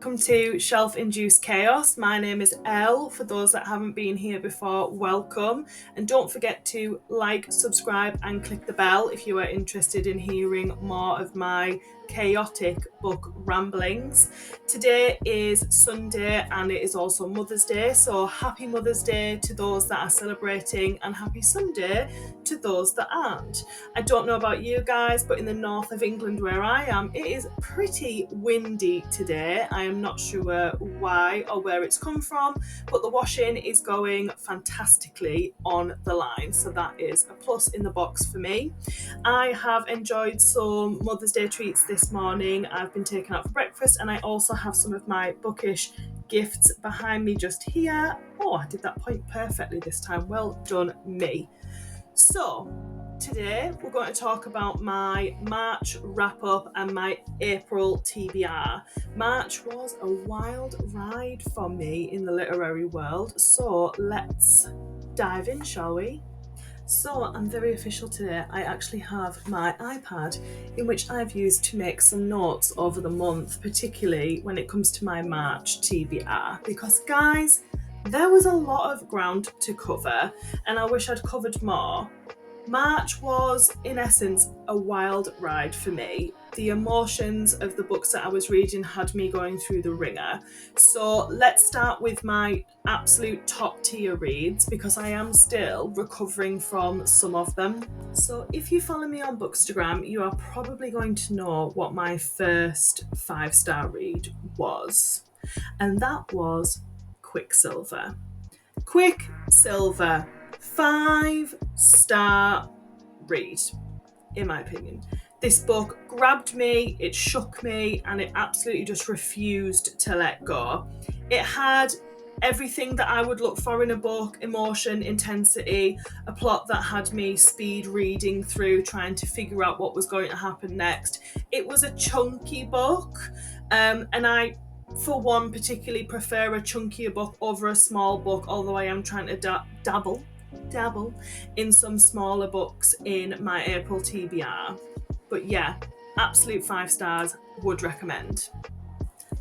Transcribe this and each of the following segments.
welcome to Shelf Induced Chaos. My name is Elle. For those that haven't been here before, welcome. And don't forget to like, subscribe and click the bell if you are interested in hearing more of my chaotic book ramblings. Today is Sunday and it is also Mother's Day, so happy Mother's Day to those that are celebrating and happy Sunday to those that aren't. I don't know about you guys, but in the north of England where I am, it is pretty windy today. I am not sure why or where it's come from, but the washing is going fantastically on the line, so that is a plus in the box for me. I have enjoyed some Mother's Day treats this morning. I've been taken out for breakfast and I also have some of my Bookish gifts behind me just here. Oh, I did that point perfectly this time. Well done me. So today we're going to talk about my March wrap up and my April TBR. March was a wild ride for me in the literary world, so let's dive in, shall we? So I'm very official today. I actually have my iPad in which I've used to make some notes over the month, particularly when it comes to my March TBR, because guys, there was a lot of ground to cover and I wish I'd covered more. March was, in essence, a wild ride for me. The emotions of the books that I was reading had me going through the ringer. So let's start with my absolute top tier reads because I am still recovering from some of them. So if you follow me on Bookstagram, you are probably going to know what my first 5-star read was. And that was Quicksilver. Quicksilver. 5-star read, in my opinion. This book grabbed me, it shook me, and it absolutely just refused to let go. It had everything that I would look for in a book: emotion, intensity, a plot that had me speed reading through, trying to figure out what was going to happen next. It was a chunky book, and I, for one, particularly prefer a chunkier book over a small book, although I am trying to dabble in some smaller books in my April TBR. But yeah, absolute 5 stars, would recommend.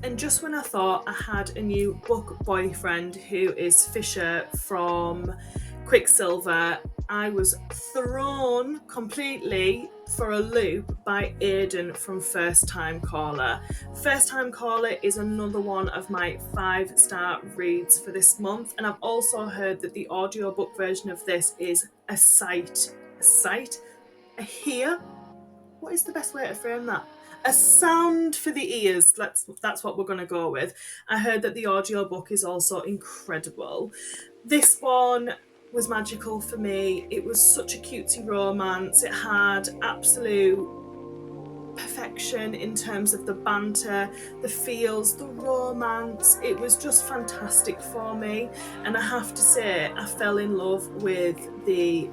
And just when I thought I had a new book boyfriend who is Fisher from Quicksilver, I was thrown completely for a loop by Aidan from First Time Caller. First Time Caller is another one of my 5-star reads for this month, and I've also heard that the audiobook version of this is a sight, a hear? What is the best way to frame that? A sound for the ears. That's what we're going to go with. I heard that the audiobook is also incredible. This one was magical for me. It was such a cutesy romance. It had absolute perfection in terms of the banter, the feels, the romance. It was just fantastic for me, and I have to say I fell in love with the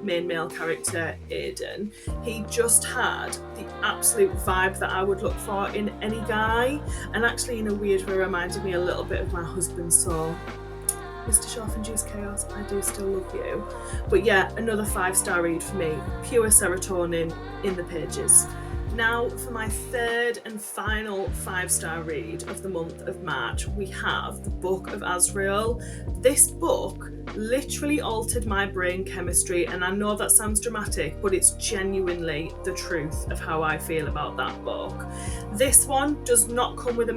main male character, Aidan. He just had the absolute vibe that I would look for in any guy, and actually in a weird way reminded me a little bit of my husband. So Mr. Shelf Induced Chaos, I do still love you. But yeah, another 5-star read for me. Pure serotonin in the pages. Now for my third and final 5-star read of the month of March, we have the Book of Azrael. This book literally altered my brain chemistry, and I know that sounds dramatic, but it's genuinely the truth of how I feel about that book. This one does not come with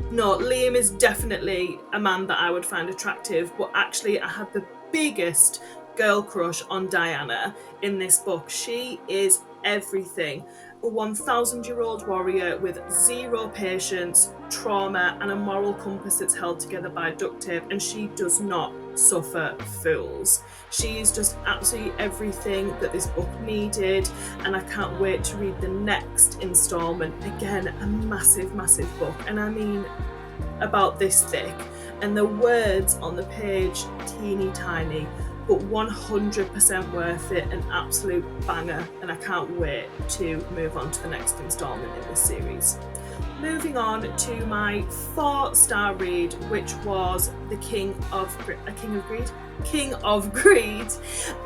no, Liam is definitely a man that I would find attractive, but actually I had the biggest girl crush on Diana in this book. She is everything. A 1,000-year-old warrior with zero patience, trauma, and a moral compass that's held together by duct tape, and she does not suffer fools. She is just absolutely everything that this book needed, and I can't wait to read the next installment. Again, a massive, massive book, and I mean about this thick, and the words on the page teeny tiny, but 100% worth it, an absolute banger, and I can't wait to move on to the next installment in this series. Moving on to my 4-star read, which was A King of Greed. King of Greed.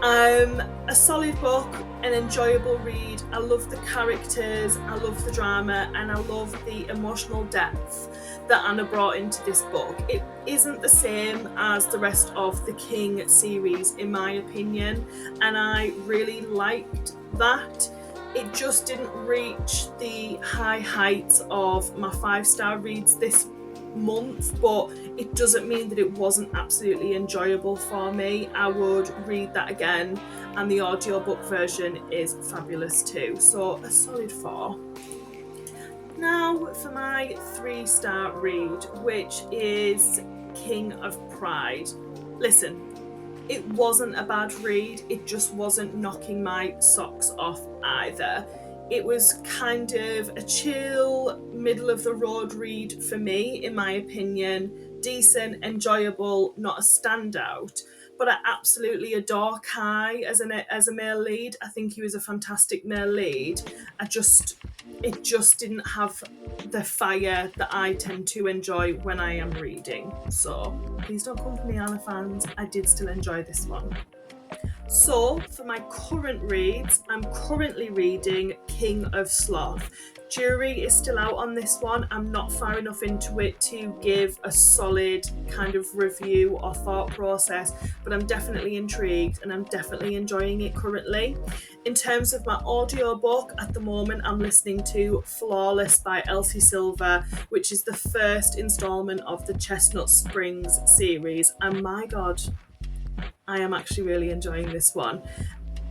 A solid book, an enjoyable read. I love the characters, I love the drama, and I love the emotional depth that Anna brought into this book. It isn't the same as the rest of the King series, in my opinion, and I really liked that. It just didn't reach the high heights of my 5-star reads this month, but it doesn't mean that it wasn't absolutely enjoyable for me. I would read that again, and the audiobook version is fabulous too. So a solid 4. Now for my 3-star read, which is King of Pride. Listen, it wasn't a bad read, it just wasn't knocking my socks off either. It was kind of a chill, middle of the road read for me, in my opinion. Decent, enjoyable, not a standout. But I absolutely adore Kai as a male lead. I think he was a fantastic male lead. It just didn't have the fire that I tend to enjoy when I am reading. So please don't come for me, Anna fans. I did still enjoy this one. So for my current reads, I'm currently reading King of Sloth. Jury is still out on this one. I'm not far enough into it to give a solid kind of review or thought process, but I'm definitely intrigued and I'm definitely enjoying it currently. In terms of my audiobook, at the moment I'm listening to Flawless by Elsie Silver, which is the first installment of the Chestnut Springs series, and my god, I am actually really enjoying this one.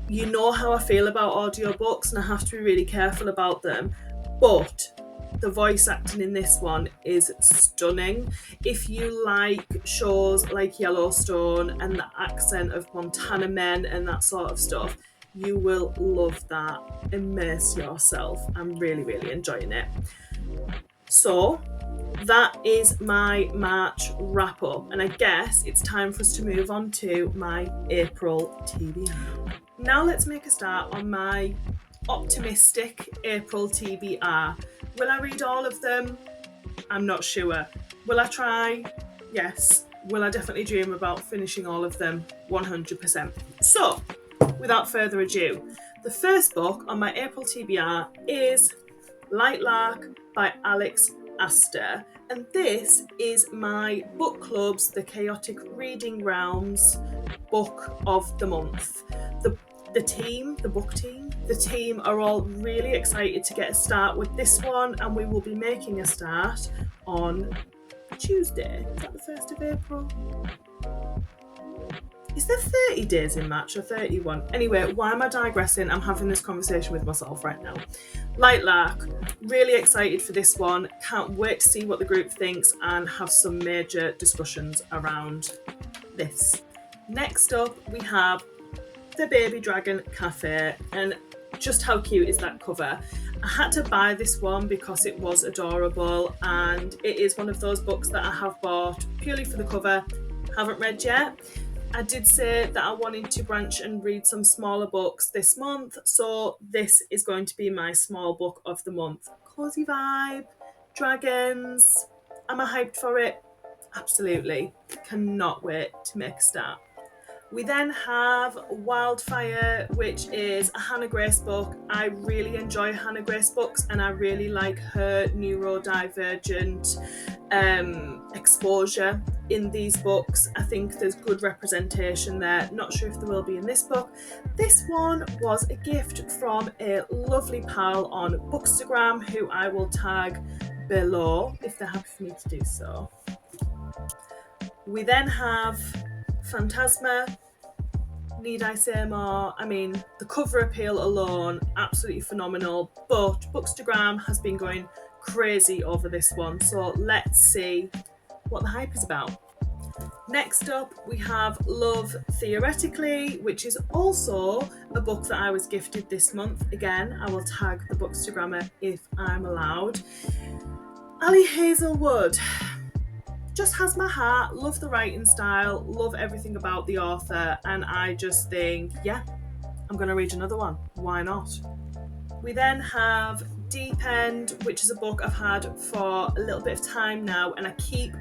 You know how I feel about audiobooks, and I have to be really careful about them, but the voice acting in this one is stunning. If you like shows like Yellowstone and the accent of Montana men and that sort of stuff, you will love that. Immerse yourself. I'm really, really enjoying it. So that is my March wrap up, and I guess it's time for us to move on to my April TBR. Now let's make a start on my optimistic April TBR. Will I read all of them? I'm not sure. Will I try? Yes. Will I definitely dream about finishing all of them? 100%. So, without further ado, the first book on my April TBR is Lightlark by Alex Astor, and this is my book club's The Chaotic Reading Realms book of the month. The book team are all really excited to get a start with this one, and we will be making a start on Tuesday. Is that the 1st of April? Is there 30 days in March or 31? Anyway, why am I digressing? I'm having this conversation with myself right now. Lightlark, really excited for this one. Can't wait to see what the group thinks and have some major discussions around this. Next up, we have the Baby Dragon Café, and just how cute is that cover? I had to buy this one because it was adorable, and it is one of those books that I have bought purely for the cover, haven't read yet. I did say that I wanted to branch and read some smaller books this month, so this is going to be my small book of the month. Cozy vibe, dragons. Am I hyped for it? Absolutely. Cannot wait to make a start. We then have Wildfire, which is a Hannah Grace book. I really enjoy Hannah Grace books, and I really like her neurodivergent exposure in these books. I think there's good representation there. Not sure if there will be in this book. This one was a gift from a lovely pal on Bookstagram, who I will tag below if they're happy for me to do so. We then have Phantasma. Need I say more? I mean, the cover appeal alone, absolutely phenomenal, but Bookstagram has been going crazy over this one, so let's see what the hype is about. Next up, we have Love Theoretically, which is also a book that I was gifted this month. Again, I will tag the Bookstagrammer if I'm allowed. Ali Hazelwood just has my heart. Love the writing style, love everything about the author, and I just think, yeah, I'm going to read another one. Why not? We then have Deep End, which is a book I've had for a little bit of time now, and I keep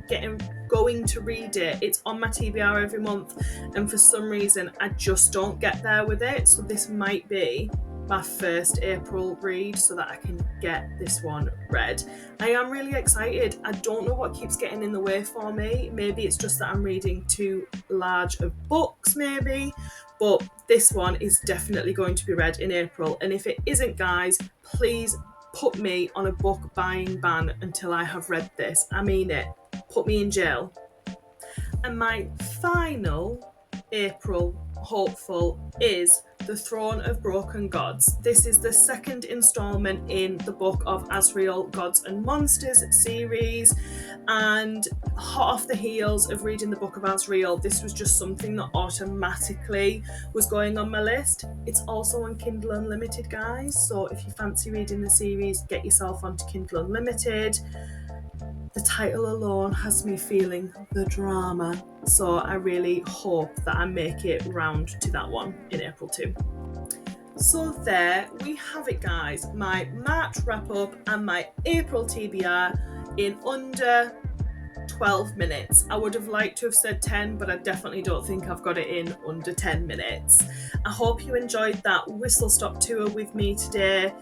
going to read it. It's on my TBR every month, and for some reason I just don't get there with it. So this might be my first April read so that I can get this one read. I am really excited. I don't know what keeps getting in the way for me. Maybe it's just that I'm reading too large of books, maybe. But this one is definitely going to be read in April. And if it isn't, guys, please put me on a book buying ban until I have read this. I mean it. Put me in jail. And my final April hopeful is The Throne of Broken Gods. This is the second instalment in the Book of Azrael Gods and Monsters series, and hot off the heels of reading the Book of Azrael, this was just something that automatically was going on my list. It's also on Kindle Unlimited, guys, so if you fancy reading the series, get yourself onto Kindle Unlimited. The title alone has me feeling the drama, so I really hope that I make it round to that one in April too. So there we have it, guys, my March wrap up and my April TBR in under 12 minutes. I would have liked to have said 10, but I definitely don't think I've got it in under 10 minutes. I hope you enjoyed that whistle stop tour with me today.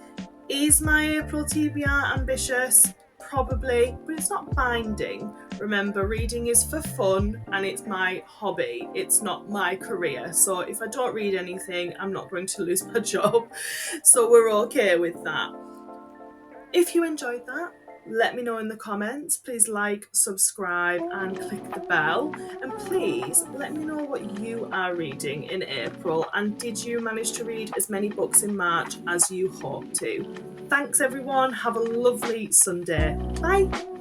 Is my April TBR ambitious? Probably, but it's not binding. Remember, reading is for fun and it's my hobby. It's not my career. So if I don't read anything, I'm not going to lose my job. So we're okay with that. If you enjoyed that, let me know in the comments. Please like, subscribe and click the bell. And please let me know what you are reading in April, and did you manage to read as many books in March as you hoped to? Thanks everyone, have a lovely Sunday. Bye!